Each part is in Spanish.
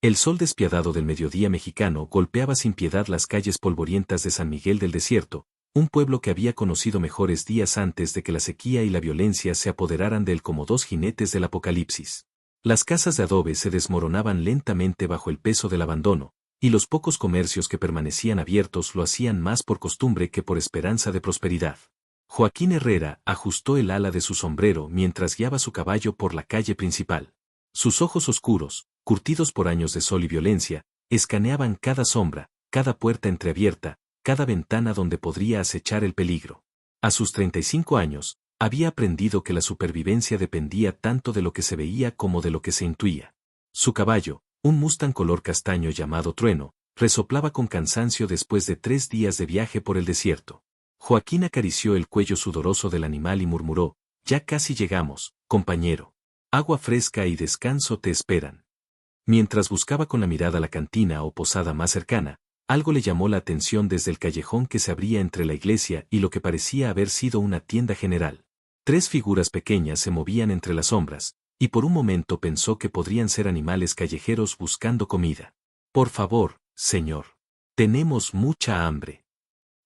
El sol despiadado del mediodía mexicano golpeaba sin piedad las calles polvorientas de San Miguel del Desierto, un pueblo que había conocido mejores días antes de que la sequía y la violencia se apoderaran de él como dos jinetes del apocalipsis. Las casas de adobe se desmoronaban lentamente bajo el peso del abandono, y los pocos comercios que permanecían abiertos lo hacían más por costumbre que por esperanza de prosperidad. Joaquín Herrera ajustó el ala de su sombrero mientras guiaba su caballo por la calle principal. Sus ojos oscuros, curtidos por años de sol y violencia, escaneaban cada sombra, cada puerta entreabierta, cada ventana donde podría acechar el peligro. A sus 35 años, había aprendido que la supervivencia dependía tanto de lo que se veía como de lo que se intuía. Su caballo, un Mustang color castaño llamado Trueno, resoplaba con cansancio después de 3 días de viaje por el desierto. Joaquín acarició el cuello sudoroso del animal y murmuró: «Ya casi llegamos, compañero. Agua fresca y descanso te esperan». Mientras buscaba con la mirada la cantina o posada más cercana, algo le llamó la atención desde el callejón que se abría entre la iglesia y lo que parecía haber sido una tienda general. 3 figuras pequeñas se movían entre las sombras, y por un momento pensó que podrían ser animales callejeros buscando comida. «Por favor, señor. Tenemos mucha hambre».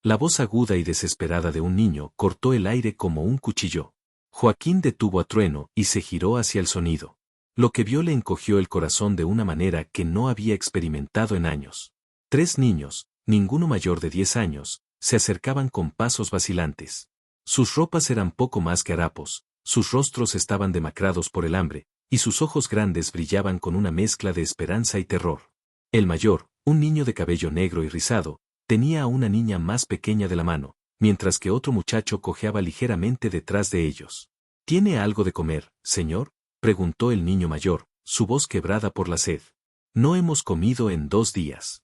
La voz aguda y desesperada de un niño cortó el aire como un cuchillo. Joaquín detuvo a Trueno y se giró hacia el sonido. Lo que vio le encogió el corazón de una manera que no había experimentado en años. 3 niños, ninguno mayor de 10 años, se acercaban con pasos vacilantes. Sus ropas eran poco más que harapos, sus rostros estaban demacrados por el hambre, y sus ojos grandes brillaban con una mezcla de esperanza y terror. El mayor, un niño de cabello negro y rizado, tenía a una niña más pequeña de la mano, mientras que otro muchacho cojeaba ligeramente detrás de ellos. «¿Tiene algo de comer, señor?», preguntó el niño mayor, su voz quebrada por la sed. «No hemos comido en 2 días».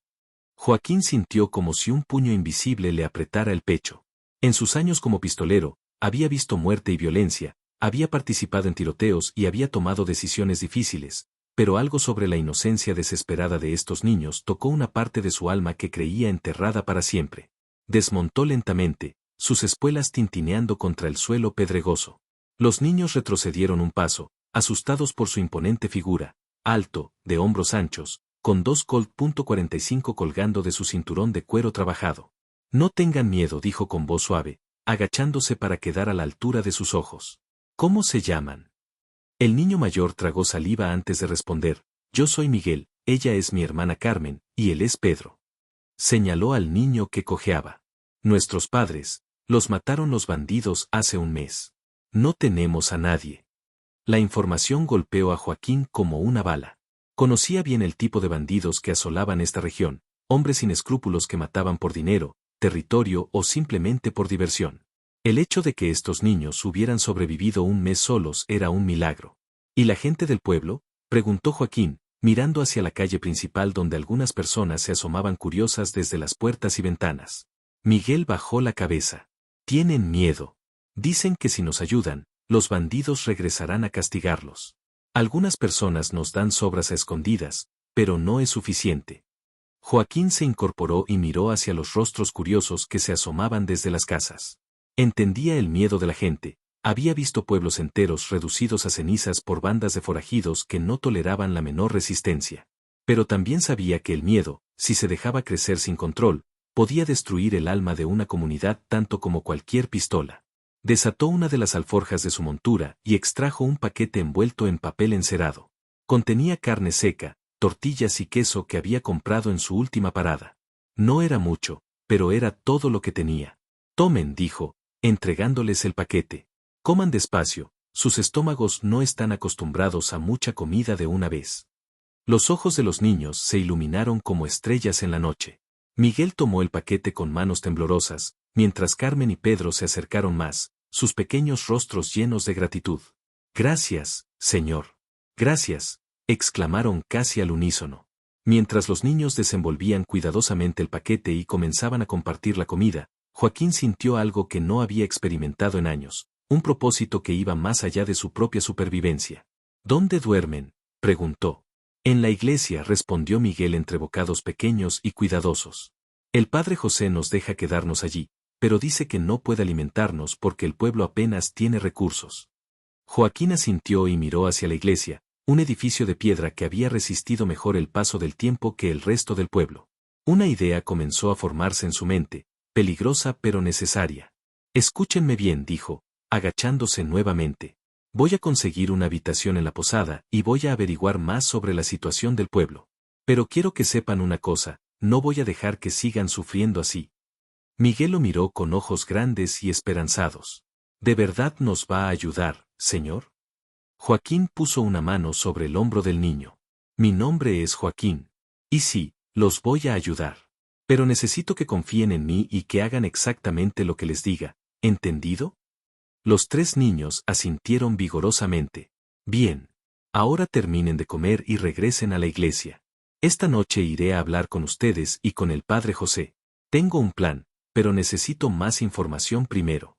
Joaquín sintió como si un puño invisible le apretara el pecho. En sus años como pistolero, había visto muerte y violencia, había participado en tiroteos y había tomado decisiones difíciles, pero algo sobre la inocencia desesperada de estos niños tocó una parte de su alma que creía enterrada para siempre. Desmontó lentamente, sus espuelas tintineando contra el suelo pedregoso. Los niños retrocedieron un paso, asustados por su imponente figura, alto, de hombros anchos, con 2 Colt .45 colgando de su cinturón de cuero trabajado. «No tengan miedo», dijo con voz suave, agachándose para quedar a la altura de sus ojos. «¿Cómo se llaman?». El niño mayor tragó saliva antes de responder: «Yo soy Miguel, ella es mi hermana Carmen, y él es Pedro». Señaló al niño que cojeaba. «Nuestros padres, los mataron los bandidos hace un mes. No tenemos a nadie». La información golpeó a Joaquín como una bala. Conocía bien el tipo de bandidos que asolaban esta región, hombres sin escrúpulos que mataban por dinero, territorio o simplemente por diversión. El hecho de que estos niños hubieran sobrevivido un mes solos era un milagro. ¿Y la gente del pueblo?, preguntó Joaquín, mirando hacia la calle principal donde algunas personas se asomaban curiosas desde las puertas y ventanas. Miguel bajó la cabeza. «Tienen miedo. Dicen que si nos ayudan, los bandidos regresarán a castigarlos. Algunas personas nos dan sobras a escondidas, pero no es suficiente». Joaquín se incorporó y miró hacia los rostros curiosos que se asomaban desde las casas. Entendía el miedo de la gente, había visto pueblos enteros reducidos a cenizas por bandas de forajidos que no toleraban la menor resistencia. Pero también sabía que el miedo, si se dejaba crecer sin control, podía destruir el alma de una comunidad tanto como cualquier pistola. Desató una de las alforjas de su montura y extrajo un paquete envuelto en papel encerado. Contenía carne seca, tortillas y queso que había comprado en su última parada. No era mucho, pero era todo lo que tenía. «Tomen», dijo, entregándoles el paquete. «Coman despacio, sus estómagos no están acostumbrados a mucha comida de una vez». Los ojos de los niños se iluminaron como estrellas en la noche. Miguel tomó el paquete con manos temblorosas, mientras Carmen y Pedro se acercaron más, sus pequeños rostros llenos de gratitud. «Gracias, señor». «Gracias», exclamaron casi al unísono. Mientras los niños desenvolvían cuidadosamente el paquete y comenzaban a compartir la comida, Joaquín sintió algo que no había experimentado en años, un propósito que iba más allá de su propia supervivencia. «¿Dónde duermen?», preguntó. «En la iglesia», respondió Miguel entre bocados pequeños y cuidadosos. «El padre José nos deja quedarnos allí, pero dice que no puede alimentarnos porque el pueblo apenas tiene recursos». Joaquín asintió y miró hacia la iglesia, un edificio de piedra que había resistido mejor el paso del tiempo que el resto del pueblo. Una idea comenzó a formarse en su mente, peligrosa pero necesaria. Escúchenme bien, dijo, agachándose nuevamente. Voy a conseguir una habitación en la posada y voy a averiguar más sobre la situación del pueblo. Pero quiero que sepan una cosa, no voy a dejar que sigan sufriendo así. Miguel lo miró con ojos grandes y esperanzados. ¿De verdad nos va a ayudar, señor? Joaquín puso una mano sobre el hombro del niño. Mi nombre es Joaquín. Y sí, los voy a ayudar. Pero necesito que confíen en mí y que hagan exactamente lo que les diga, ¿entendido? Los tres niños asintieron vigorosamente. Bien. Ahora terminen de comer y regresen a la iglesia. Esta noche iré a hablar con ustedes y con el padre José. Tengo un plan, pero necesito más información primero.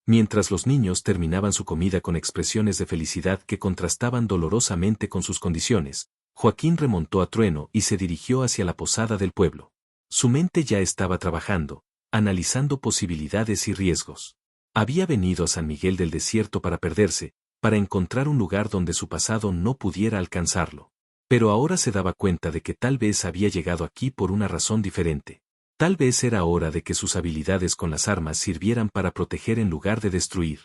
Mientras los niños terminaban su comida con expresiones de felicidad que contrastaban dolorosamente con sus condiciones, Joaquín remontó a trueno y se dirigió hacia la posada del pueblo. Su mente ya estaba trabajando, analizando posibilidades y riesgos. Había venido a San Miguel del Desierto para perderse, para encontrar un lugar donde su pasado no pudiera alcanzarlo. Pero ahora se daba cuenta de que tal vez había llegado aquí por una razón diferente. Tal vez era hora de que sus habilidades con las armas sirvieran para proteger en lugar de destruir.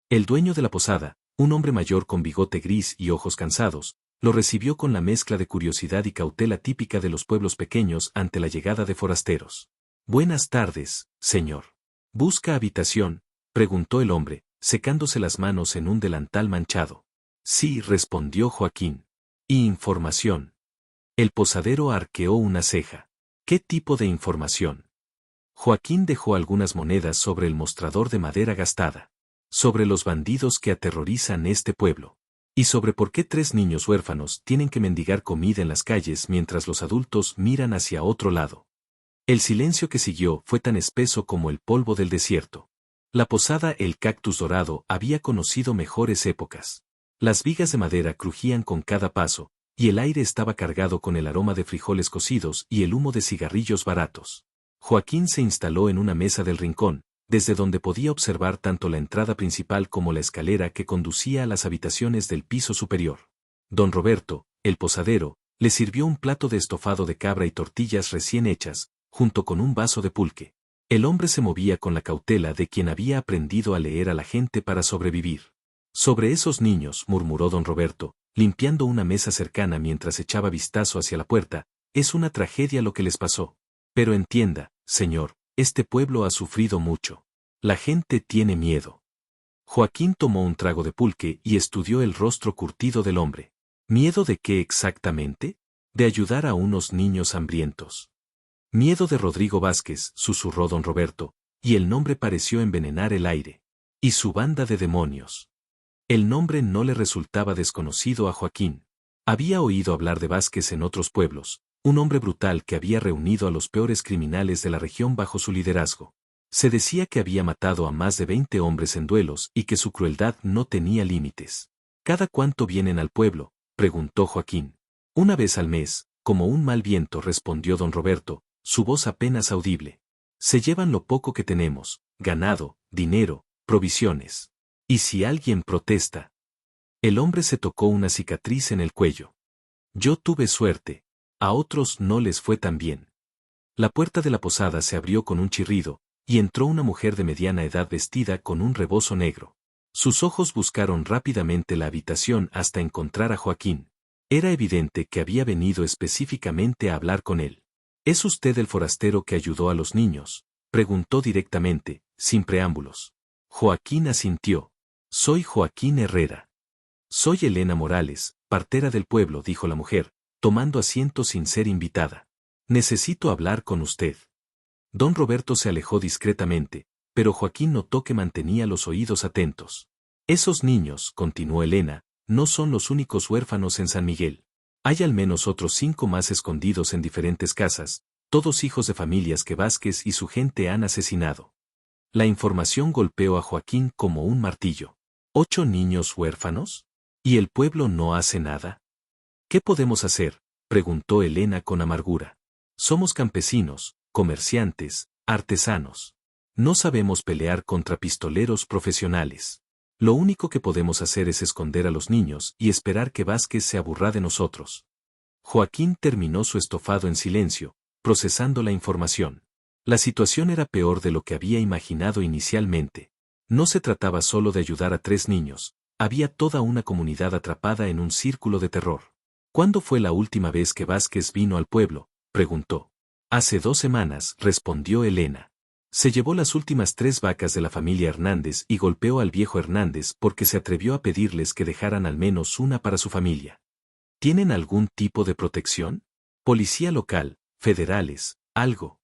El dueño de la posada, un hombre mayor con bigote gris y ojos cansados, lo recibió con la mezcla de curiosidad y cautela típica de los pueblos pequeños ante la llegada de forasteros. Buenas tardes, señor. ¿Busca habitación?, preguntó el hombre, secándose las manos en un delantal manchado. Sí, respondió Joaquín. ¿Y información? El posadero arqueó una ceja. ¿Qué tipo de información? Joaquín dejó algunas monedas sobre el mostrador de madera gastada. Sobre los bandidos que aterrorizan este pueblo. Y sobre por qué 3 niños huérfanos tienen que mendigar comida en las calles mientras los adultos miran hacia otro lado. El silencio que siguió fue tan espeso como el polvo del desierto. La posada El Cactus Dorado había conocido mejores épocas. Las vigas de madera crujían con cada paso, y el aire estaba cargado con el aroma de frijoles cocidos y el humo de cigarrillos baratos. Joaquín se instaló en una mesa del rincón, desde donde podía observar tanto la entrada principal como la escalera que conducía a las habitaciones del piso superior. Don Roberto, el posadero, le sirvió un plato de estofado de cabra y tortillas recién hechas, junto con un vaso de pulque. El hombre se movía con la cautela de quien había aprendido a leer a la gente para sobrevivir. Sobre esos niños, murmuró don Roberto, limpiando una mesa cercana mientras echaba vistazo hacia la puerta, es una tragedia lo que les pasó. Pero entienda, señor, este pueblo ha sufrido mucho. La gente tiene miedo. Joaquín tomó un trago de pulque y estudió el rostro curtido del hombre. ¿Miedo de qué exactamente? De ayudar a unos niños hambrientos. Miedo de Rodrigo Vázquez, susurró don Roberto, y el nombre pareció envenenar el aire. Y su banda de demonios. El nombre no le resultaba desconocido a Joaquín. Había oído hablar de Vázquez en otros pueblos, un hombre brutal que había reunido a los peores criminales de la región bajo su liderazgo. Se decía que había matado a más de 20 hombres en duelos y que su crueldad no tenía límites. ¿Cada cuánto vienen al pueblo?, preguntó Joaquín. Una vez al mes, como un mal viento, respondió don Roberto, su voz apenas audible. Se llevan lo poco que tenemos, ganado, dinero, provisiones. ¿Y si alguien protesta? El hombre se tocó una cicatriz en el cuello. Yo tuve suerte. A otros no les fue tan bien. La puerta de la posada se abrió con un chirrido, y entró una mujer de mediana edad vestida con un rebozo negro. Sus ojos buscaron rápidamente la habitación hasta encontrar a Joaquín. Era evidente que había venido específicamente a hablar con él. ¿Es usted el forastero que ayudó a los niños?, preguntó directamente, sin preámbulos. Joaquín asintió. Soy Joaquín Herrera. Soy Elena Morales, partera del pueblo, dijo la mujer, tomando asiento sin ser invitada. Necesito hablar con usted. Don Roberto se alejó discretamente, pero Joaquín notó que mantenía los oídos atentos. Esos niños, continuó Elena, no son los únicos huérfanos en San Miguel. Hay al menos otros 5 más escondidos en diferentes casas, todos hijos de familias que Vázquez y su gente han asesinado. La información golpeó a Joaquín como un martillo. ¿8 niños huérfanos? ¿Y el pueblo no hace nada? ¿Qué podemos hacer?, preguntó Elena con amargura. Somos campesinos, comerciantes, artesanos. No sabemos pelear contra pistoleros profesionales. Lo único que podemos hacer es esconder a los niños y esperar que Vázquez se aburra de nosotros. Joaquín terminó su estofado en silencio, procesando la información. La situación era peor de lo que había imaginado inicialmente. No se trataba solo de ayudar a 3 niños, había toda una comunidad atrapada en un círculo de terror. ¿Cuándo fue la última vez que Vázquez vino al pueblo?, preguntó. Hace 2 semanas, respondió Elena. Se llevó las últimas 3 vacas de la familia Hernández y golpeó al viejo Hernández porque se atrevió a pedirles que dejaran al menos una para su familia. ¿Tienen algún tipo de protección? ¿Policía local, federales, algo?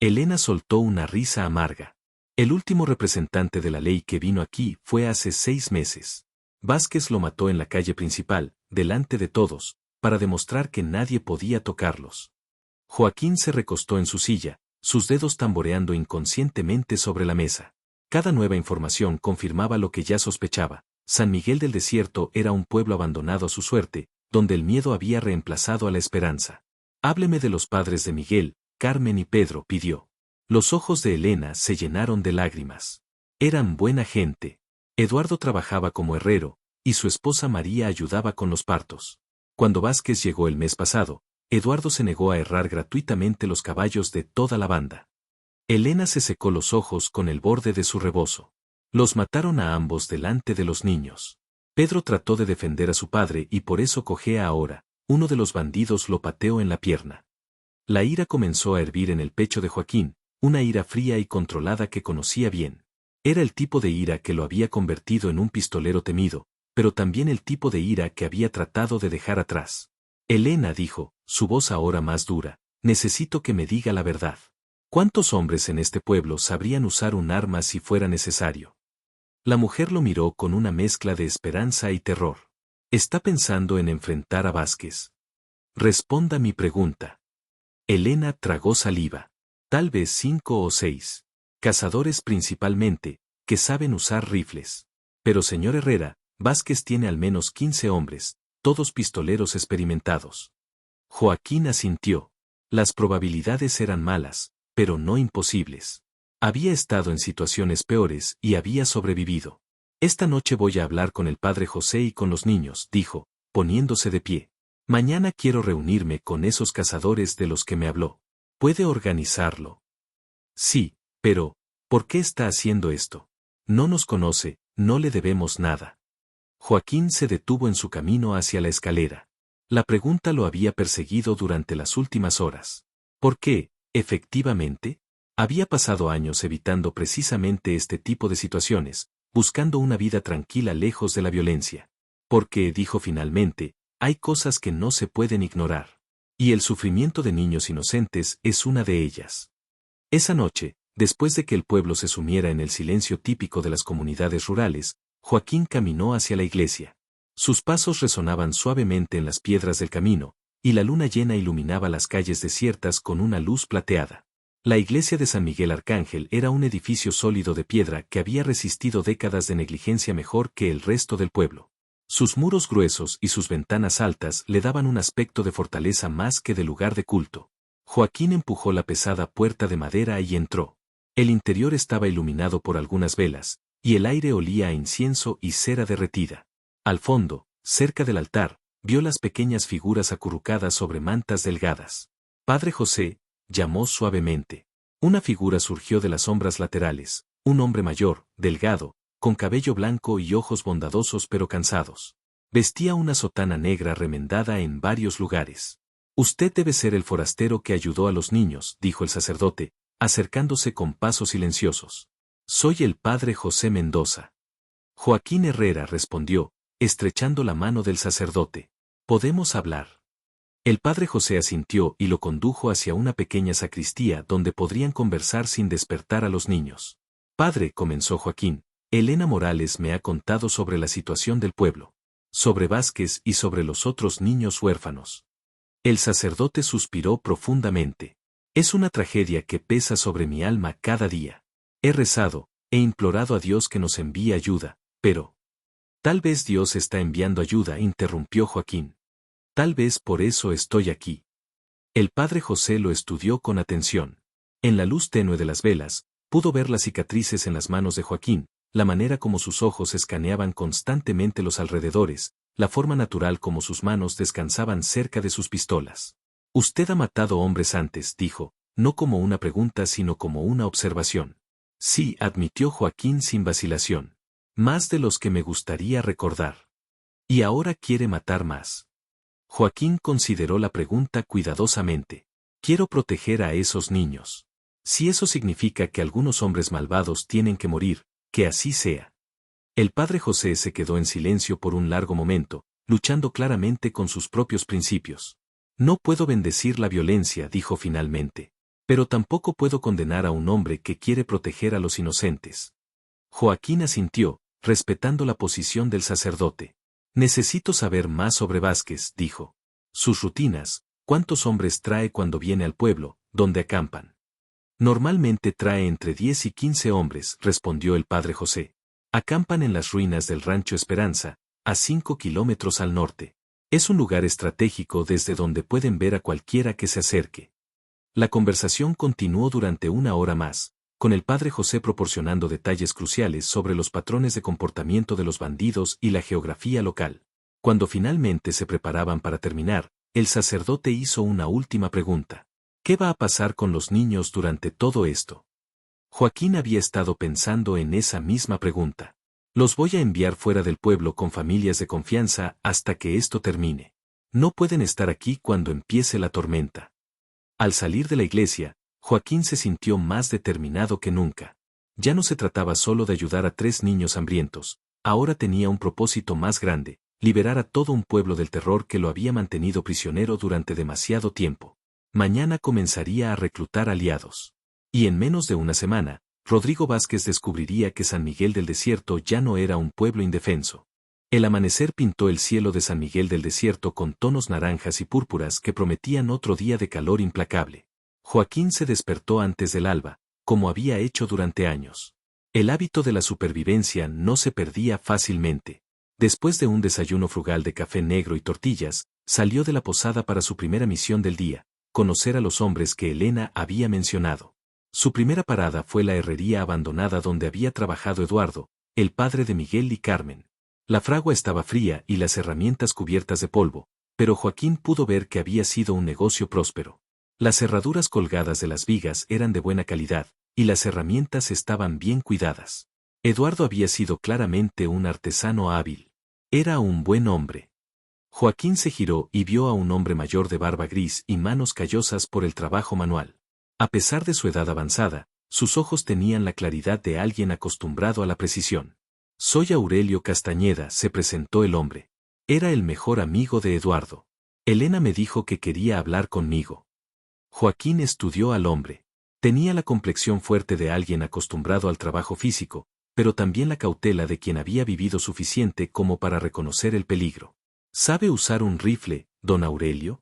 Elena soltó una risa amarga. El último representante de la ley que vino aquí fue hace 6 meses. Vázquez lo mató en la calle principal, delante de todos, para demostrar que nadie podía tocarlos. Joaquín se recostó en su silla, sus dedos tamboreando inconscientemente sobre la mesa. Cada nueva información confirmaba lo que ya sospechaba. San Miguel del Desierto era un pueblo abandonado a su suerte, donde el miedo había reemplazado a la esperanza. Hábleme de los padres de Miguel, Carmen y Pedro, pidió. Los ojos de Elena se llenaron de lágrimas. Eran buena gente. Eduardo trabajaba como herrero, y su esposa María ayudaba con los partos. Cuando Vázquez llegó el mes pasado, Eduardo se negó a herrar gratuitamente los caballos de toda la banda. Elena se secó los ojos con el borde de su rebozo. Los mataron a ambos delante de los niños. Pedro trató de defender a su padre y por eso cojea ahora. Uno de los bandidos lo pateó en la pierna. La ira comenzó a hervir en el pecho de Joaquín, una ira fría y controlada que conocía bien. Era el tipo de ira que lo había convertido en un pistolero temido, pero también el tipo de ira que había tratado de dejar atrás. Elena dijo, su voz ahora más dura, necesito que me diga la verdad. ¿Cuántos hombres en este pueblo sabrían usar un arma si fuera necesario? La mujer lo miró con una mezcla de esperanza y terror. ¿Está pensando en enfrentar a Vázquez? Responda mi pregunta. Elena tragó saliva. Tal vez 5 o 6. Cazadores principalmente, que saben usar rifles. Pero señor Herrera, Vázquez tiene al menos 15 hombres, todos pistoleros experimentados. Joaquín asintió. Las probabilidades eran malas, pero no imposibles. Había estado en situaciones peores y había sobrevivido. Esta noche voy a hablar con el padre José y con los niños, dijo, poniéndose de pie. Mañana quiero reunirme con esos cazadores de los que me habló. ¿Puede organizarlo? Sí, pero, ¿por qué está haciendo esto? No nos conoce, no le debemos nada. Joaquín se detuvo en su camino hacia la escalera. La pregunta lo había perseguido durante las últimas horas. ¿Por qué, efectivamente? Había pasado años evitando precisamente este tipo de situaciones, buscando una vida tranquila lejos de la violencia. Porque, dijo finalmente, hay cosas que no se pueden ignorar. Y el sufrimiento de niños inocentes es una de ellas. Esa noche, después de que el pueblo se sumiera en el silencio típico de las comunidades rurales, Joaquín caminó hacia la iglesia. Sus pasos resonaban suavemente en las piedras del camino, y la luna llena iluminaba las calles desiertas con una luz plateada. La iglesia de San Miguel Arcángel era un edificio sólido de piedra que había resistido décadas de negligencia mejor que el resto del pueblo. Sus muros gruesos y sus ventanas altas le daban un aspecto de fortaleza más que de lugar de culto. Joaquín empujó la pesada puerta de madera y entró. El interior estaba iluminado por algunas velas, y el aire olía a incienso y cera derretida. Al fondo, cerca del altar, vio las pequeñas figuras acurrucadas sobre mantas delgadas. Padre José, llamó suavemente. Una figura surgió de las sombras laterales, un hombre mayor, delgado, con cabello blanco y ojos bondadosos pero cansados. Vestía una sotana negra remendada en varios lugares. Usted debe ser el forastero que ayudó a los niños, dijo el sacerdote, acercándose con pasos silenciosos. Soy el padre José Mendoza. Joaquín Herrera respondió, estrechando la mano del sacerdote. ¿Podemos hablar? El padre José asintió y lo condujo hacia una pequeña sacristía donde podrían conversar sin despertar a los niños. Padre, comenzó Joaquín, Elena Morales me ha contado sobre la situación del pueblo, sobre Vázquez y sobre los otros niños huérfanos. El sacerdote suspiró profundamente. Es una tragedia que pesa sobre mi alma cada día. He rezado, he implorado a Dios que nos envíe ayuda, pero... Tal vez Dios está enviando ayuda, interrumpió Joaquín. Tal vez por eso estoy aquí. El padre José lo estudió con atención. En la luz tenue de las velas, pudo ver las cicatrices en las manos de Joaquín, la manera como sus ojos escaneaban constantemente los alrededores, la forma natural como sus manos descansaban cerca de sus pistolas. Usted ha matado hombres antes, dijo, no como una pregunta sino como una observación. Sí, admitió Joaquín sin vacilación. Más de los que me gustaría recordar. ¿Y ahora quiere matar más? Joaquín consideró la pregunta cuidadosamente. Quiero proteger a esos niños. Si eso significa que algunos hombres malvados tienen que morir, que así sea. El padre José se quedó en silencio por un largo momento, luchando claramente con sus propios principios. No puedo bendecir la violencia, dijo finalmente. Pero tampoco puedo condenar a un hombre que quiere proteger a los inocentes. Joaquín asintió, respetando la posición del sacerdote. Necesito saber más sobre Vázquez, dijo. Sus rutinas, ¿cuántos hombres trae cuando viene al pueblo, donde acampan? Normalmente trae entre 10 y 15 hombres, respondió el padre José. Acampan en las ruinas del rancho Esperanza, a 5 kilómetros al norte. Es un lugar estratégico desde donde pueden ver a cualquiera que se acerque. La conversación continuó durante una hora más, con el padre José proporcionando detalles cruciales sobre los patrones de comportamiento de los bandidos y la geografía local. Cuando finalmente se preparaban para terminar, el sacerdote hizo una última pregunta. ¿Qué va a pasar con los niños durante todo esto? Joaquín había estado pensando en esa misma pregunta. Los voy a enviar fuera del pueblo con familias de confianza hasta que esto termine. No pueden estar aquí cuando empiece la tormenta. Al salir de la iglesia, Joaquín se sintió más determinado que nunca. Ya no se trataba solo de ayudar a 3 niños hambrientos, ahora tenía un propósito más grande, liberar a todo un pueblo del terror que lo había mantenido prisionero durante demasiado tiempo. Mañana comenzaría a reclutar aliados. Y en menos de una semana, Rodrigo Vázquez descubriría que San Miguel del Desierto ya no era un pueblo indefenso. El amanecer pintó el cielo de San Miguel del Desierto con tonos naranjas y púrpuras que prometían otro día de calor implacable. Joaquín se despertó antes del alba, como había hecho durante años. El hábito de la supervivencia no se perdía fácilmente. Después de un desayuno frugal de café negro y tortillas, salió de la posada para su primera misión del día, conocer a los hombres que Elena había mencionado. Su primera parada fue la herrería abandonada donde había trabajado Eduardo, el padre de Miguel y Carmen. La fragua estaba fría y las herramientas cubiertas de polvo, pero Joaquín pudo ver que había sido un negocio próspero. Las cerraduras colgadas de las vigas eran de buena calidad, y las herramientas estaban bien cuidadas. Eduardo había sido claramente un artesano hábil. Era un buen hombre. Joaquín se giró y vio a un hombre mayor de barba gris y manos callosas por el trabajo manual. A pesar de su edad avanzada, sus ojos tenían la claridad de alguien acostumbrado a la precisión. Soy Aurelio Castañeda, se presentó el hombre. Era el mejor amigo de Eduardo. Elena me dijo que quería hablar conmigo. Joaquín estudió al hombre. Tenía la complexión fuerte de alguien acostumbrado al trabajo físico, pero también la cautela de quien había vivido suficiente como para reconocer el peligro. ¿Sabe usar un rifle, don Aurelio?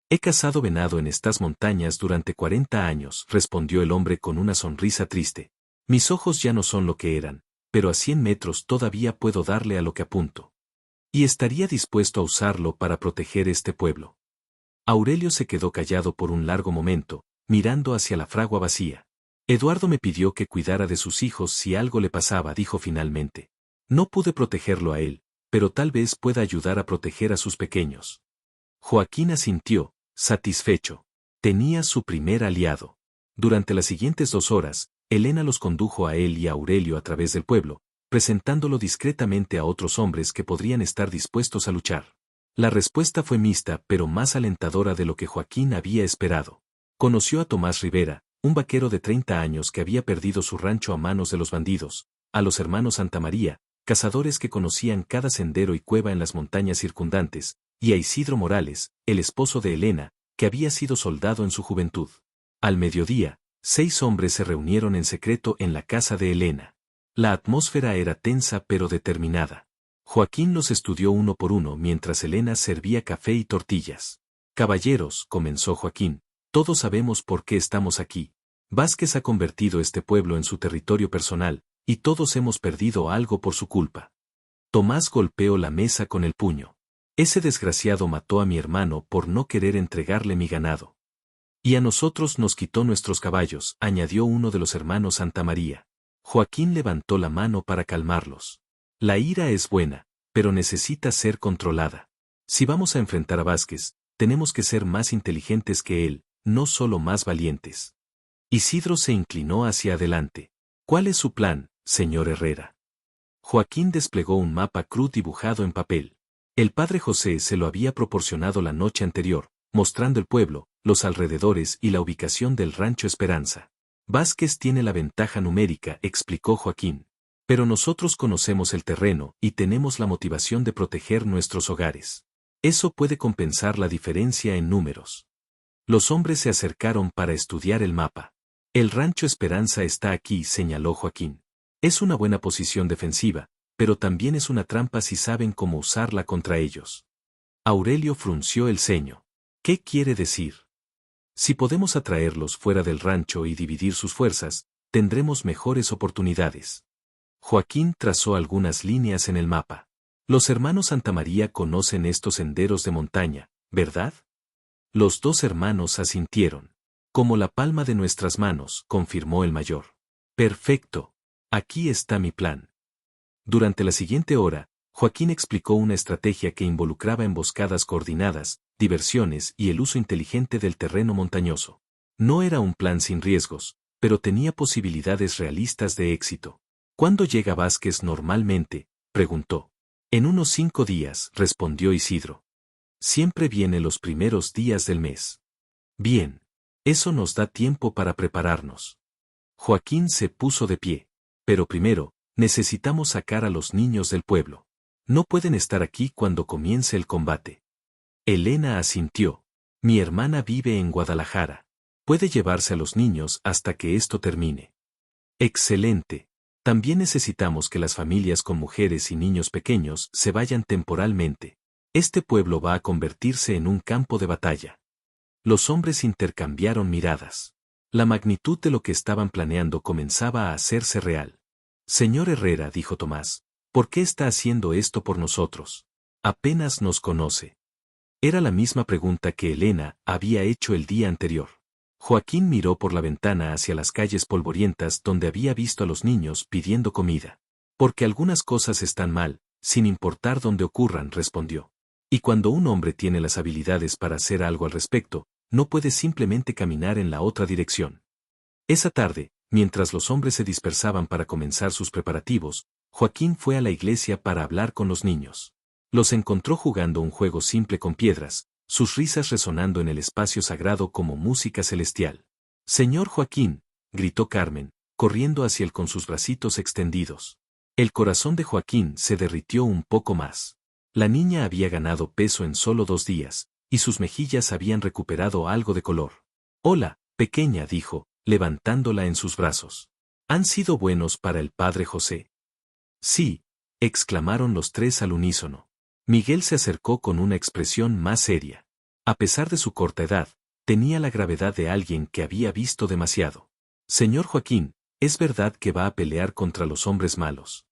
He cazado venado en estas montañas durante 40 años, respondió el hombre con una sonrisa triste. Mis ojos ya no son lo que eran, pero a 100 metros todavía puedo darle a lo que apunto. Y estaría dispuesto a usarlo para proteger este pueblo. Aurelio se quedó callado por un largo momento, mirando hacia la fragua vacía. Eduardo me pidió que cuidara de sus hijos si algo le pasaba, dijo finalmente. No pude protegerlo a él, pero tal vez pueda ayudar a proteger a sus pequeños. Joaquín asintió, satisfecho. Tenía su primer aliado. Durante las siguientes 2 horas, Elena los condujo a él y a Aurelio a través del pueblo, presentándolo discretamente a otros hombres que podrían estar dispuestos a luchar. La respuesta fue mixta pero más alentadora de lo que Joaquín había esperado. Conoció a Tomás Rivera, un vaquero de 30 años que había perdido su rancho a manos de los bandidos, a los hermanos Santamaría, cazadores que conocían cada sendero y cueva en las montañas circundantes, y a Isidro Morales, el esposo de Elena, que había sido soldado en su juventud. Al mediodía, 6 hombres se reunieron en secreto en la casa de Elena. La atmósfera era tensa pero determinada. Joaquín los estudió uno por uno mientras Elena servía café y tortillas. Caballeros, comenzó Joaquín, todos sabemos por qué estamos aquí. Vázquez ha convertido este pueblo en su territorio personal, y todos hemos perdido algo por su culpa. Tomás golpeó la mesa con el puño. Ese desgraciado mató a mi hermano por no querer entregarle mi ganado. Y a nosotros nos quitó nuestros caballos, añadió uno de los hermanos Santamaría. Joaquín levantó la mano para calmarlos. La ira es buena, pero necesita ser controlada. Si vamos a enfrentar a Vázquez, tenemos que ser más inteligentes que él, no solo más valientes. Isidro se inclinó hacia adelante. ¿Cuál es su plan, señor Herrera? Joaquín desplegó un mapa crudo dibujado en papel. El padre José se lo había proporcionado la noche anterior, mostrando el pueblo, los alrededores y la ubicación del rancho Esperanza. Vázquez tiene la ventaja numérica, explicó Joaquín. Pero nosotros conocemos el terreno y tenemos la motivación de proteger nuestros hogares. Eso puede compensar la diferencia en números. Los hombres se acercaron para estudiar el mapa. El rancho Esperanza está aquí, señaló Joaquín. Es una buena posición defensiva, pero también es una trampa si saben cómo usarla contra ellos. Aurelio frunció el ceño. ¿Qué quiere decir? Si podemos atraerlos fuera del rancho y dividir sus fuerzas, tendremos mejores oportunidades. Joaquín trazó algunas líneas en el mapa. Los hermanos Santamaría conocen estos senderos de montaña, ¿verdad? Los dos hermanos asintieron. Como la palma de nuestras manos, confirmó el mayor. Perfecto. Aquí está mi plan. Durante la siguiente hora, Joaquín explicó una estrategia que involucraba emboscadas coordinadas, diversiones y el uso inteligente del terreno montañoso. No era un plan sin riesgos, pero tenía posibilidades realistas de éxito. ¿Cuándo llega Vázquez normalmente?, preguntó. En unos 5 días, respondió Isidro. Siempre viene los primeros días del mes. Bien. Eso nos da tiempo para prepararnos. Joaquín se puso de pie. Pero primero, necesitamos sacar a los niños del pueblo. No pueden estar aquí cuando comience el combate. Elena asintió. Mi hermana vive en Guadalajara. Puede llevarse a los niños hasta que esto termine. Excelente. También necesitamos que las familias con mujeres y niños pequeños se vayan temporalmente. Este pueblo va a convertirse en un campo de batalla. Los hombres intercambiaron miradas. La magnitud de lo que estaban planeando comenzaba a hacerse real. Señor Herrera, dijo Tomás, ¿por qué está haciendo esto por nosotros? Apenas nos conoce. Era la misma pregunta que Elena había hecho el día anterior. Joaquín miró por la ventana hacia las calles polvorientas donde había visto a los niños pidiendo comida. Porque algunas cosas están mal, sin importar dónde ocurran, respondió. Y cuando un hombre tiene las habilidades para hacer algo al respecto, no puede simplemente caminar en la otra dirección. Esa tarde, mientras los hombres se dispersaban para comenzar sus preparativos, Joaquín fue a la iglesia para hablar con los niños. Los encontró jugando un juego simple con piedras, sus risas resonando en el espacio sagrado como música celestial. Señor Joaquín, gritó Carmen, corriendo hacia él con sus bracitos extendidos. El corazón de Joaquín se derritió un poco más. La niña había ganado peso en solo 2 días, y sus mejillas habían recuperado algo de color. Hola, pequeña, dijo, levantándola en sus brazos. ¿Han sido buenos para el padre José? Sí, exclamaron los tres al unísono. Miguel se acercó con una expresión más seria. A pesar de su corta edad, tenía la gravedad de alguien que había visto demasiado. Señor Joaquín, ¿es verdad que va a pelear contra los hombres malos?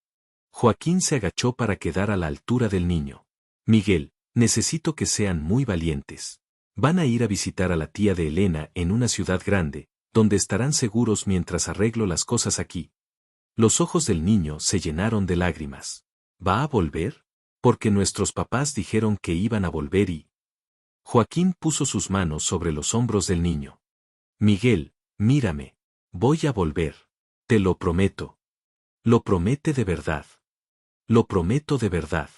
Joaquín se agachó para quedar a la altura del niño. Miguel, necesito que sean muy valientes. Van a ir a visitar a la tía de Elena en una ciudad grande, donde estarán seguros mientras arreglo las cosas aquí. Los ojos del niño se llenaron de lágrimas. ¿Va a volver? Porque nuestros papás dijeron que iban a volver y... Joaquín puso sus manos sobre los hombros del niño. Miguel, mírame. Voy a volver. Te lo prometo. Lo promete de verdad. Lo prometo de verdad.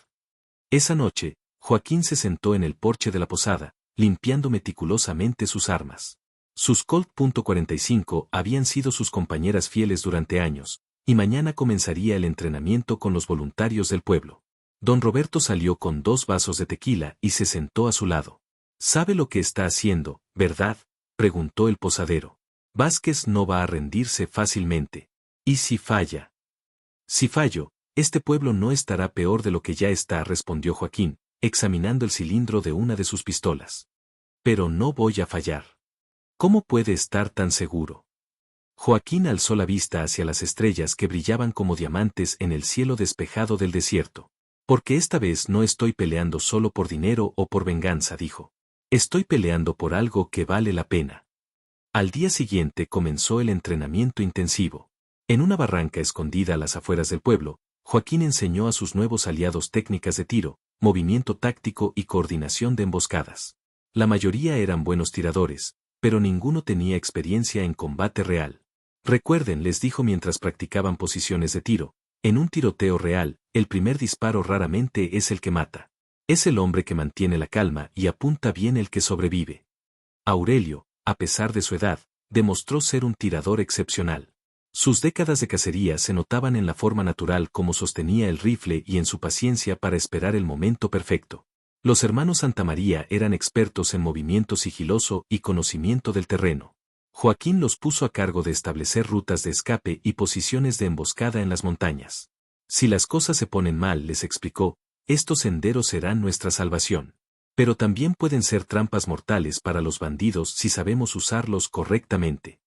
Esa noche, Joaquín se sentó en el porche de la posada, limpiando meticulosamente sus armas. Sus Colt .45 habían sido sus compañeras fieles durante años, y mañana comenzaría el entrenamiento con los voluntarios del pueblo. Don Roberto salió con 2 vasos de tequila y se sentó a su lado. ¿Sabe lo que está haciendo, verdad?, preguntó el posadero. Vázquez no va a rendirse fácilmente. ¿Y si falla? Si fallo, este pueblo no estará peor de lo que ya está, respondió Joaquín, examinando el cilindro de una de sus pistolas. Pero no voy a fallar. ¿Cómo puede estar tan seguro? Joaquín alzó la vista hacia las estrellas que brillaban como diamantes en el cielo despejado del desierto. Porque esta vez no estoy peleando solo por dinero o por venganza, dijo. Estoy peleando por algo que vale la pena. Al día siguiente comenzó el entrenamiento intensivo. En una barranca escondida a las afueras del pueblo, Joaquín enseñó a sus nuevos aliados técnicas de tiro, movimiento táctico y coordinación de emboscadas. La mayoría eran buenos tiradores, pero ninguno tenía experiencia en combate real. Recuerden, les dijo mientras practicaban posiciones de tiro, en un tiroteo real, el primer disparo raramente es el que mata. Es el hombre que mantiene la calma y apunta bien el que sobrevive. Aurelio, a pesar de su edad, demostró ser un tirador excepcional. Sus décadas de cacería se notaban en la forma natural como sostenía el rifle y en su paciencia para esperar el momento perfecto. Los hermanos Santamaría eran expertos en movimiento sigiloso y conocimiento del terreno. Joaquín los puso a cargo de establecer rutas de escape y posiciones de emboscada en las montañas. Si las cosas se ponen mal, les explicó, estos senderos serán nuestra salvación. Pero también pueden ser trampas mortales para los bandidos si sabemos usarlos correctamente.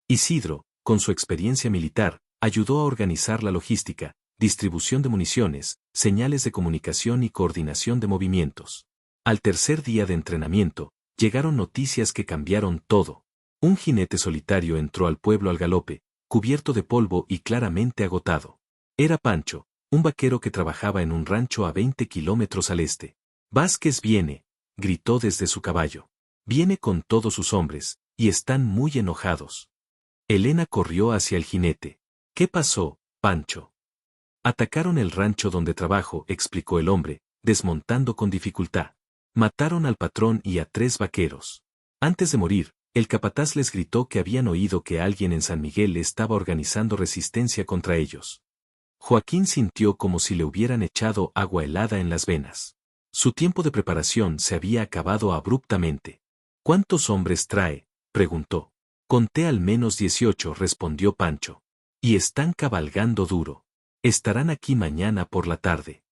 Isidro, con su experiencia militar, ayudó a organizar la logística, distribución de municiones, señales de comunicación y coordinación de movimientos. Al tercer día de entrenamiento, llegaron noticias que cambiaron todo. Un jinete solitario entró al pueblo al galope, cubierto de polvo y claramente agotado. Era Pancho, un vaquero que trabajaba en un rancho a 20 kilómetros al este. Vázquez viene, gritó desde su caballo. Viene con todos sus hombres, y están muy enojados. Elena corrió hacia el jinete. ¿Qué pasó, Pancho? Atacaron el rancho donde trabajo, explicó el hombre, desmontando con dificultad. Mataron al patrón y a 3 vaqueros. Antes de morir, el capataz les gritó que habían oído que alguien en San Miguel estaba organizando resistencia contra ellos. Joaquín sintió como si le hubieran echado agua helada en las venas. Su tiempo de preparación se había acabado abruptamente. ¿Cuántos hombres trae?, preguntó. Conté al menos 18, respondió Pancho. Y están cabalgando duro. Estarán aquí mañana por la tarde.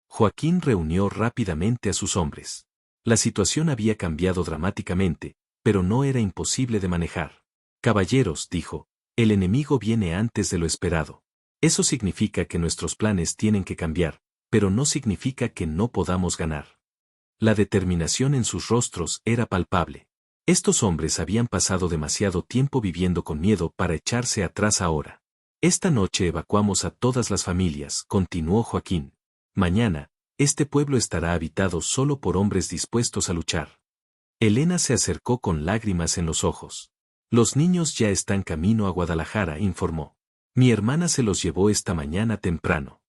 Joaquín reunió rápidamente a sus hombres. La situación había cambiado dramáticamente, pero no era imposible de manejar. Caballeros, dijo, el enemigo viene antes de lo esperado. Eso significa que nuestros planes tienen que cambiar, pero no significa que no podamos ganar. La determinación en sus rostros era palpable. Estos hombres habían pasado demasiado tiempo viviendo con miedo para echarse atrás ahora. Esta noche evacuamos a todas las familias, continuó Joaquín. Mañana, este pueblo estará habitado solo por hombres dispuestos a luchar. Elena se acercó con lágrimas en los ojos. Los niños ya están camino a Guadalajara, informó. Mi hermana se los llevó esta mañana temprano.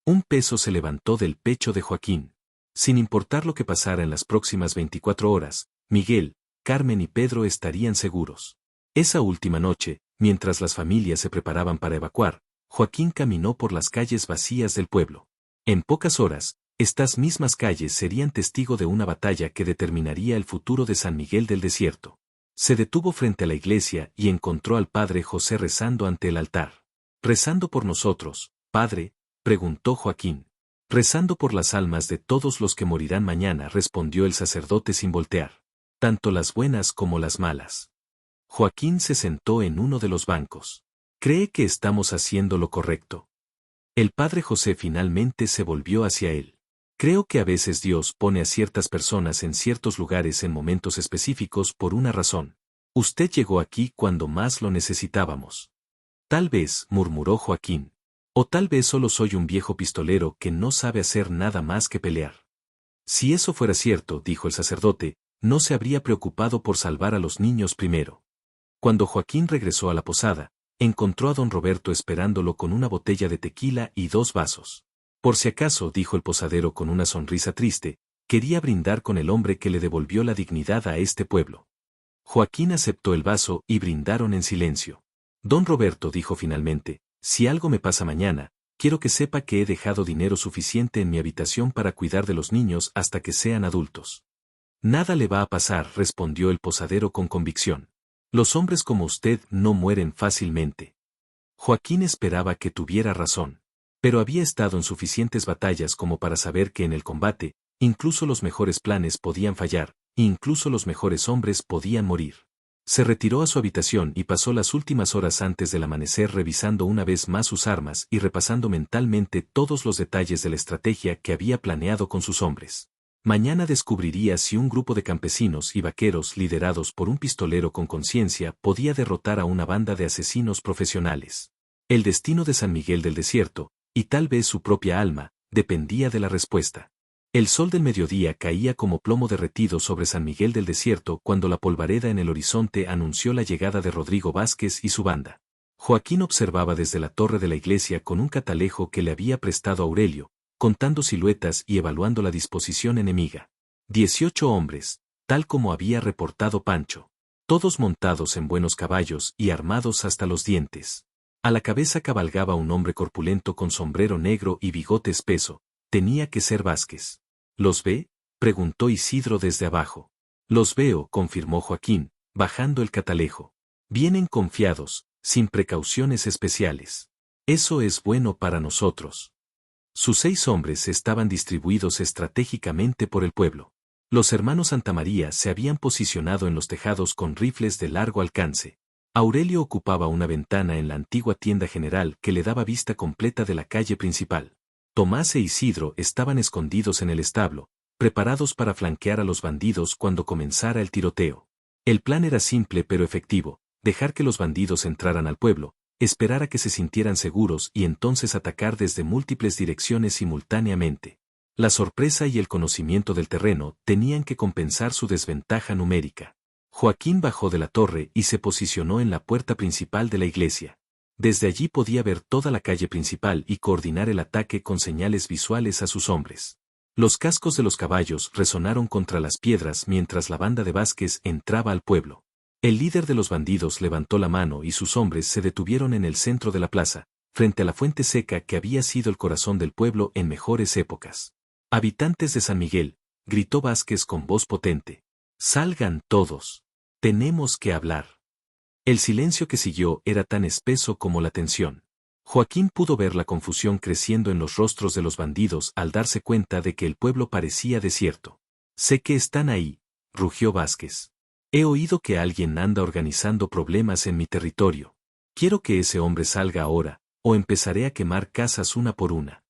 Un peso se levantó del pecho de Joaquín. Sin importar lo que pasara en las próximas 24 horas, Miguel, Carmen y Pedro estarían seguros. Esa última noche, mientras las familias se preparaban para evacuar, Joaquín caminó por las calles vacías del pueblo. En pocas horas, estas mismas calles serían testigo de una batalla que determinaría el futuro de San Miguel del Desierto. Se detuvo frente a la iglesia y encontró al padre José rezando ante el altar. ¿Rezando por nosotros, padre?, preguntó Joaquín. Rezando por las almas de todos los que morirán mañana, respondió el sacerdote sin voltear. Tanto las buenas como las malas. Joaquín se sentó en uno de los bancos. ¿Cree que estamos haciendo lo correcto? El padre José finalmente se volvió hacia él. Creo que a veces Dios pone a ciertas personas en ciertos lugares en momentos específicos por una razón. Usted llegó aquí cuando más lo necesitábamos. Tal vez, murmuró Joaquín. O tal vez solo soy un viejo pistolero que no sabe hacer nada más que pelear. Si eso fuera cierto, dijo el sacerdote, no se habría preocupado por salvar a los niños primero. Cuando Joaquín regresó a la posada, encontró a don Roberto esperándolo con una botella de tequila y 2 vasos. Por si acaso, dijo el posadero con una sonrisa triste, quería brindar con el hombre que le devolvió la dignidad a este pueblo. Joaquín aceptó el vaso y brindaron en silencio. Don Roberto dijo finalmente, si algo me pasa mañana, quiero que sepa que he dejado dinero suficiente en mi habitación para cuidar de los niños hasta que sean adultos. Nada le va a pasar, respondió el posadero con convicción. Los hombres como usted no mueren fácilmente. Joaquín esperaba que tuviera razón. Pero había estado en suficientes batallas como para saber que en el combate, incluso los mejores planes podían fallar, e incluso los mejores hombres podían morir. Se retiró a su habitación y pasó las últimas horas antes del amanecer revisando una vez más sus armas y repasando mentalmente todos los detalles de la estrategia que había planeado con sus hombres. Mañana descubriría si un grupo de campesinos y vaqueros liderados por un pistolero con conciencia podía derrotar a una banda de asesinos profesionales. El destino de San Miguel del Desierto, y tal vez su propia alma, dependía de la respuesta. El sol del mediodía caía como plomo derretido sobre San Miguel del Desierto cuando la polvareda en el horizonte anunció la llegada de Rodrigo Vázquez y su banda. Joaquín observaba desde la torre de la iglesia con un catalejo que le había prestado Aurelio, contando siluetas y evaluando la disposición enemiga. 18 hombres, tal como había reportado Pancho. Todos montados en buenos caballos y armados hasta los dientes. A la cabeza cabalgaba un hombre corpulento con sombrero negro y bigote espeso. Tenía que ser Vázquez. ¿Los ve?, preguntó Isidro desde abajo. Los veo, confirmó Joaquín, bajando el catalejo. Vienen confiados, sin precauciones especiales. Eso es bueno para nosotros. Sus 6 hombres estaban distribuidos estratégicamente por el pueblo. Los hermanos Santamaría se habían posicionado en los tejados con rifles de largo alcance. Aurelio ocupaba una ventana en la antigua tienda general que le daba vista completa de la calle principal. Tomás e Isidro estaban escondidos en el establo, preparados para flanquear a los bandidos cuando comenzara el tiroteo. El plan era simple pero efectivo: dejar que los bandidos entraran al pueblo, esperar a que se sintieran seguros y entonces atacar desde múltiples direcciones simultáneamente. La sorpresa y el conocimiento del terreno tenían que compensar su desventaja numérica. Joaquín bajó de la torre y se posicionó en la puerta principal de la iglesia. Desde allí podía ver toda la calle principal y coordinar el ataque con señales visuales a sus hombres. Los cascos de los caballos resonaron contra las piedras mientras la banda de Vázquez entraba al pueblo. El líder de los bandidos levantó la mano y sus hombres se detuvieron en el centro de la plaza, frente a la fuente seca que había sido el corazón del pueblo en mejores épocas. «Habitantes de San Miguel», gritó Vázquez con voz potente. «Salgan todos. Tenemos que hablar». El silencio que siguió era tan espeso como la tensión. Joaquín pudo ver la confusión creciendo en los rostros de los bandidos al darse cuenta de que el pueblo parecía desierto. «Sé que están ahí», rugió Vázquez. «He oído que alguien anda organizando problemas en mi territorio. Quiero que ese hombre salga ahora, o empezaré a quemar casas una por una».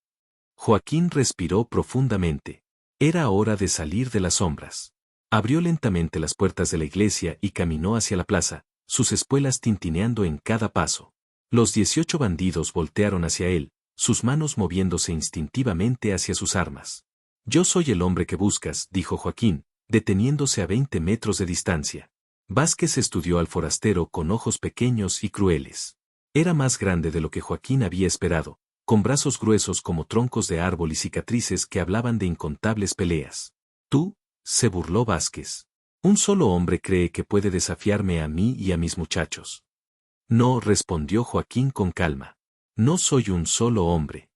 Joaquín respiró profundamente. Era hora de salir de las sombras. Abrió lentamente las puertas de la iglesia y caminó hacia la plaza, sus espuelas tintineando en cada paso. Los 18 bandidos voltearon hacia él, sus manos moviéndose instintivamente hacia sus armas. «Yo soy el hombre que buscas», dijo Joaquín, deteniéndose a 20 metros de distancia. Vázquez estudió al forastero con ojos pequeños y crueles. Era más grande de lo que Joaquín había esperado, con brazos gruesos como troncos de árbol y cicatrices que hablaban de incontables peleas. «¿Tú?», se burló Vázquez. «Un solo hombre cree que puede desafiarme a mí y a mis muchachos». «No», respondió Joaquín con calma. «No soy un solo hombre».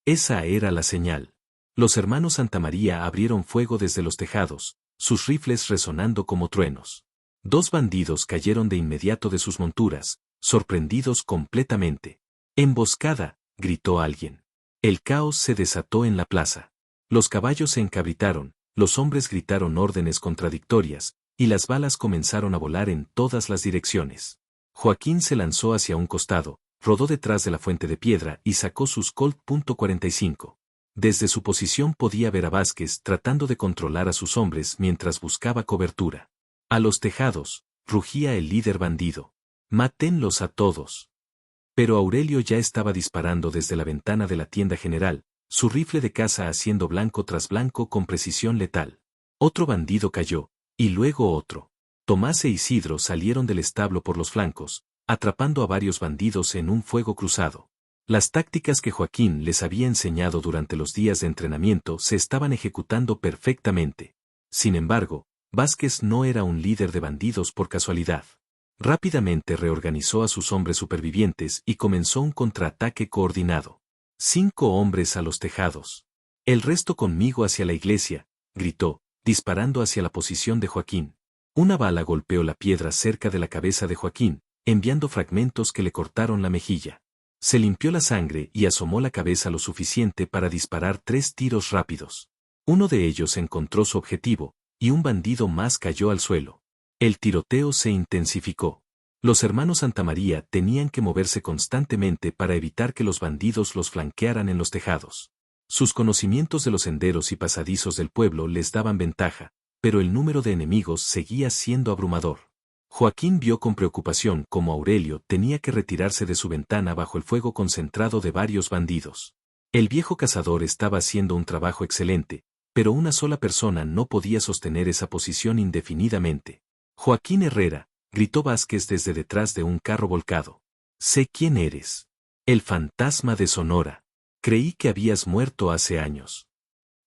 Esa era la señal. Los hermanos Santamaría abrieron fuego desde los tejados, sus rifles resonando como truenos. 2 bandidos cayeron de inmediato de sus monturas, sorprendidos completamente. «¡Emboscada!», gritó alguien. El caos se desató en la plaza. Los caballos se encabritaron, los hombres gritaron órdenes contradictorias, y las balas comenzaron a volar en todas las direcciones. Joaquín se lanzó hacia un costado, rodó detrás de la fuente de piedra y sacó sus Colt .45. Desde su posición podía ver a Vázquez tratando de controlar a sus hombres mientras buscaba cobertura. «A los tejados», rugía el líder bandido. «Mátenlos a todos». Pero Aurelio ya estaba disparando desde la ventana de la tienda general, su rifle de caza haciendo blanco tras blanco con precisión letal. Otro bandido cayó, y luego otro. Tomás e Isidro salieron del establo por los flancos, atrapando a varios bandidos en un fuego cruzado. Las tácticas que Joaquín les había enseñado durante los días de entrenamiento se estaban ejecutando perfectamente. Sin embargo, Vázquez no era un líder de bandidos por casualidad. Rápidamente reorganizó a sus hombres supervivientes y comenzó un contraataque coordinado. 5 hombres a los tejados. «El resto conmigo hacia la iglesia», gritó, disparando hacia la posición de Joaquín. Una bala golpeó la piedra cerca de la cabeza de Joaquín, enviando fragmentos que le cortaron la mejilla. Se limpió la sangre y asomó la cabeza lo suficiente para disparar 3 tiros rápidos. Uno de ellos encontró su objetivo, y un bandido más cayó al suelo. El tiroteo se intensificó. Los hermanos Santamaría tenían que moverse constantemente para evitar que los bandidos los flanquearan en los tejados. Sus conocimientos de los senderos y pasadizos del pueblo les daban ventaja, pero el número de enemigos seguía siendo abrumador. Joaquín vio con preocupación cómo Aurelio tenía que retirarse de su ventana bajo el fuego concentrado de varios bandidos. El viejo cazador estaba haciendo un trabajo excelente, pero una sola persona no podía sostener esa posición indefinidamente. Joaquín Herrera, gritó Vázquez desde detrás de un carro volcado. Sé quién eres. El fantasma de Sonora. Creí que habías muerto hace años.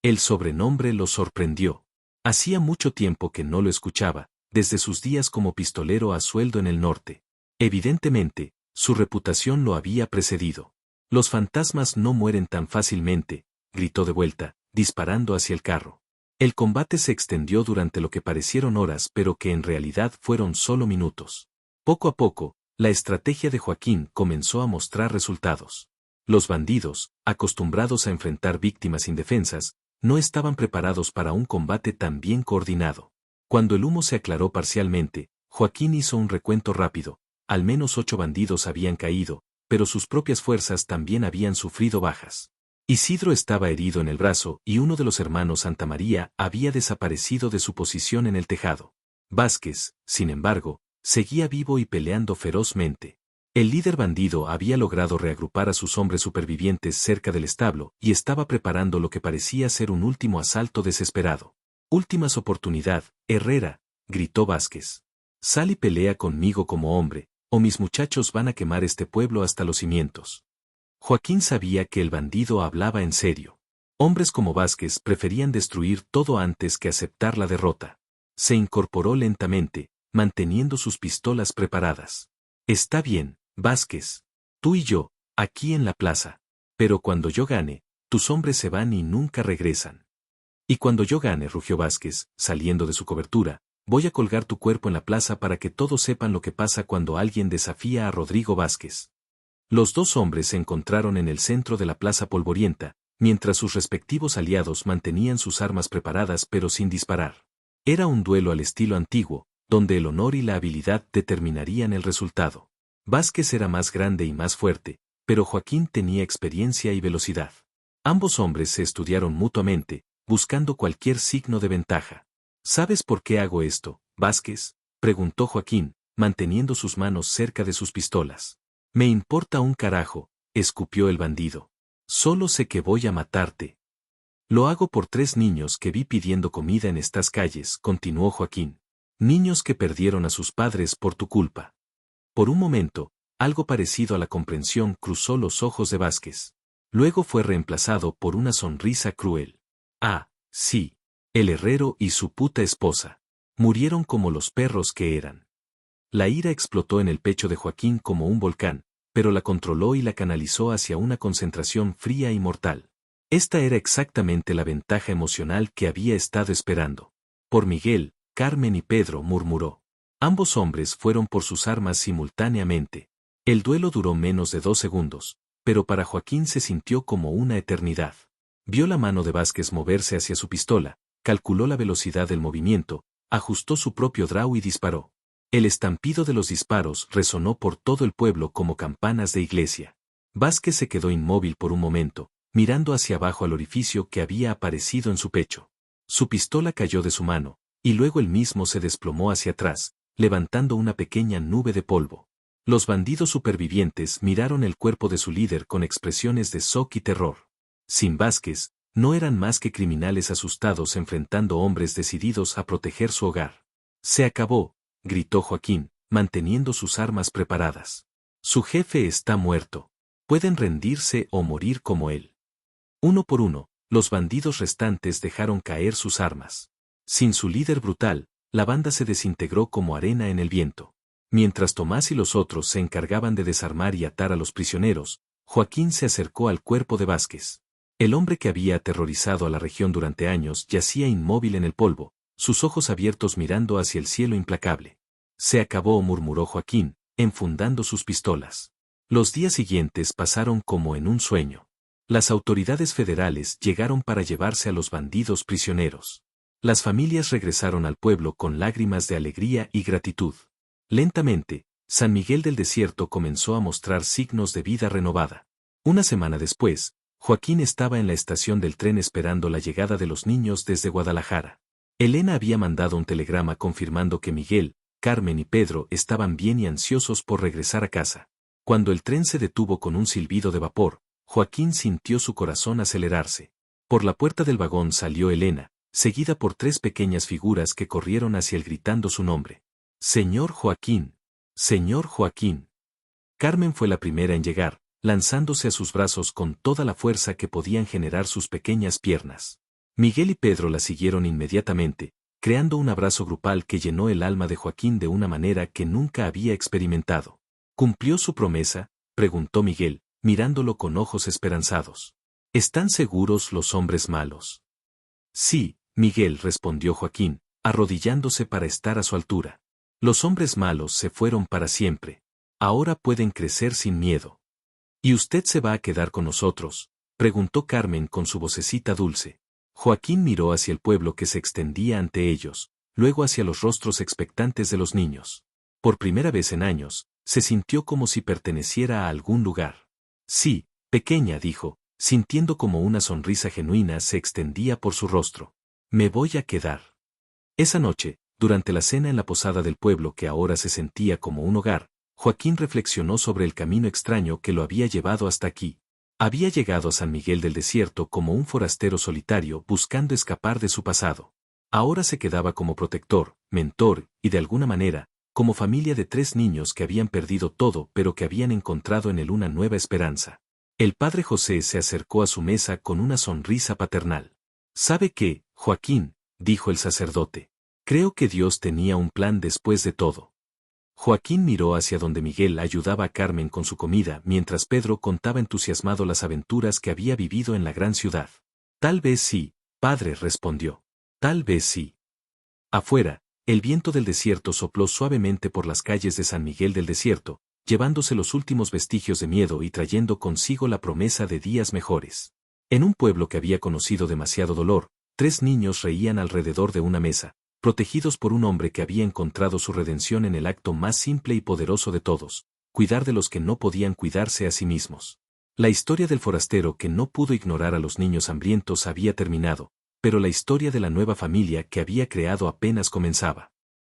El sobrenombre lo sorprendió. Hacía mucho tiempo que no lo escuchaba, desde sus días como pistolero a sueldo en el norte. Evidentemente, su reputación lo había precedido. Los fantasmas no mueren tan fácilmente, gritó de vuelta, disparando hacia el carro. El combate se extendió durante lo que parecieron horas pero que en realidad fueron solo minutos. Poco a poco, la estrategia de Joaquín comenzó a mostrar resultados. Los bandidos, acostumbrados a enfrentar víctimas indefensas, no estaban preparados para un combate tan bien coordinado. Cuando el humo se aclaró parcialmente, Joaquín hizo un recuento rápido. Al menos 8 bandidos habían caído, pero sus propias fuerzas también habían sufrido bajas. Isidro estaba herido en el brazo y uno de los hermanos Santamaría había desaparecido de su posición en el tejado. Vázquez, sin embargo, seguía vivo y peleando ferozmente. El líder bandido había logrado reagrupar a sus hombres supervivientes cerca del establo y estaba preparando lo que parecía ser un último asalto desesperado. Últimas oportunidad, Herrera, gritó Vázquez. Sal y pelea conmigo como hombre, o mis muchachos van a quemar este pueblo hasta los cimientos. Joaquín sabía que el bandido hablaba en serio. Hombres como Vázquez preferían destruir todo antes que aceptar la derrota. Se incorporó lentamente, manteniendo sus pistolas preparadas. Está bien, Vázquez. Tú y yo, aquí en la plaza. Pero cuando yo gane, tus hombres se van y nunca regresan. Y cuando yo gane, rugió Vázquez, saliendo de su cobertura, voy a colgar tu cuerpo en la plaza para que todos sepan lo que pasa cuando alguien desafía a Rodrigo Vázquez. Los dos hombres se encontraron en el centro de la plaza polvorienta, mientras sus respectivos aliados mantenían sus armas preparadas pero sin disparar. Era un duelo al estilo antiguo, donde el honor y la habilidad determinarían el resultado. Vázquez era más grande y más fuerte, pero Joaquín tenía experiencia y velocidad. Ambos hombres se estudiaron mutuamente, buscando cualquier signo de ventaja. ¿Sabes por qué hago esto, Vázquez?, preguntó Joaquín, manteniendo sus manos cerca de sus pistolas. Me importa un carajo, escupió el bandido. Solo sé que voy a matarte. Lo hago por 3 niños que vi pidiendo comida en estas calles, continuó Joaquín. Niños que perdieron a sus padres por tu culpa. Por un momento, algo parecido a la comprensión cruzó los ojos de Vázquez. Luego fue reemplazado por una sonrisa cruel. Ah, sí. El herrero y su puta esposa. Murieron como los perros que eran. La ira explotó en el pecho de Joaquín como un volcán, pero la controló y la canalizó hacia una concentración fría y mortal. Esta era exactamente la ventaja emocional que había estado esperando. Por Miguel, Carmen y Pedro, murmuró. Ambos hombres fueron por sus armas simultáneamente. El duelo duró menos de 2 segundos, pero para Joaquín se sintió como una eternidad. Vio la mano de Vázquez moverse hacia su pistola, calculó la velocidad del movimiento, ajustó su propio draw y disparó. El estampido de los disparos resonó por todo el pueblo como campanas de iglesia. Vázquez se quedó inmóvil por un momento, mirando hacia abajo al orificio que había aparecido en su pecho. Su pistola cayó de su mano, y luego él mismo se desplomó hacia atrás, levantando una pequeña nube de polvo. Los bandidos supervivientes miraron el cuerpo de su líder con expresiones de shock y terror. Sin Vázquez, no eran más que criminales asustados enfrentando hombres decididos a proteger su hogar. Se acabó, gritó Joaquín, manteniendo sus armas preparadas. Su jefe está muerto. Pueden rendirse o morir como él. Uno por uno, los bandidos restantes dejaron caer sus armas. Sin su líder brutal, la banda se desintegró como arena en el viento. Mientras Tomás y los otros se encargaban de desarmar y atar a los prisioneros, Joaquín se acercó al cuerpo de Vázquez. El hombre que había aterrorizado a la región durante años yacía inmóvil en el polvo, sus ojos abiertos mirando hacia el cielo implacable. Se acabó, murmuró Joaquín, enfundando sus pistolas. Los días siguientes pasaron como en un sueño. Las autoridades federales llegaron para llevarse a los bandidos prisioneros. Las familias regresaron al pueblo con lágrimas de alegría y gratitud. Lentamente, San Miguel del Desierto comenzó a mostrar signos de vida renovada. Una semana después, Joaquín estaba en la estación del tren esperando la llegada de los niños desde Guadalajara. Elena había mandado un telegrama confirmando que Miguel, Carmen y Pedro estaban bien y ansiosos por regresar a casa. Cuando el tren se detuvo con un silbido de vapor, Joaquín sintió su corazón acelerarse. Por la puerta del vagón salió Elena, seguida por 3 pequeñas figuras que corrieron hacia él gritando su nombre. «Señor Joaquín. Señor Joaquín». Carmen fue la primera en llegar, lanzándose a sus brazos con toda la fuerza que podían generar sus pequeñas piernas. Miguel y Pedro la siguieron inmediatamente, creando un abrazo grupal que llenó el alma de Joaquín de una manera que nunca había experimentado. ¿Cumplió su promesa?, preguntó Miguel, mirándolo con ojos esperanzados. ¿Están seguros los hombres malos? Sí, Miguel, respondió Joaquín, arrodillándose para estar a su altura. Los hombres malos se fueron para siempre. Ahora pueden crecer sin miedo. ¿Y usted se va a quedar con nosotros?, preguntó Carmen con su vocecita dulce. Joaquín miró hacia el pueblo que se extendía ante ellos, luego hacia los rostros expectantes de los niños. Por primera vez en años, se sintió como si perteneciera a algún lugar. Sí, pequeña, dijo, sintiendo como una sonrisa genuina se extendía por su rostro. Me voy a quedar. Esa noche, durante la cena en la posada del pueblo que ahora se sentía como un hogar, Joaquín reflexionó sobre el camino extraño que lo había llevado hasta aquí. Había llegado a San Miguel del Desierto como un forastero solitario buscando escapar de su pasado. Ahora se quedaba como protector, mentor y de alguna manera, como familia de 3 niños que habían perdido todo pero que habían encontrado en él una nueva esperanza. El padre José se acercó a su mesa con una sonrisa paternal. ¿Sabe qué, Joaquín?, dijo el sacerdote. Creo que Dios tenía un plan después de todo. Joaquín miró hacia donde Miguel ayudaba a Carmen con su comida mientras Pedro contaba entusiasmado las aventuras que había vivido en la gran ciudad. Tal vez sí, padre, respondió. Tal vez sí. Afuera, el viento del desierto sopló suavemente por las calles de San Miguel del Desierto, llevándose los últimos vestigios de miedo y trayendo consigo la promesa de días mejores. En un pueblo que había conocido demasiado dolor, 3 niños reían alrededor de una mesa, protegidos por un hombre que había encontrado su redención en el acto más simple y poderoso de todos, cuidar de los que no podían cuidarse a sí mismos. La historia del forastero que no pudo ignorar a los niños hambrientos había terminado, pero la historia de la nueva familia que había creado apenas comenzaba.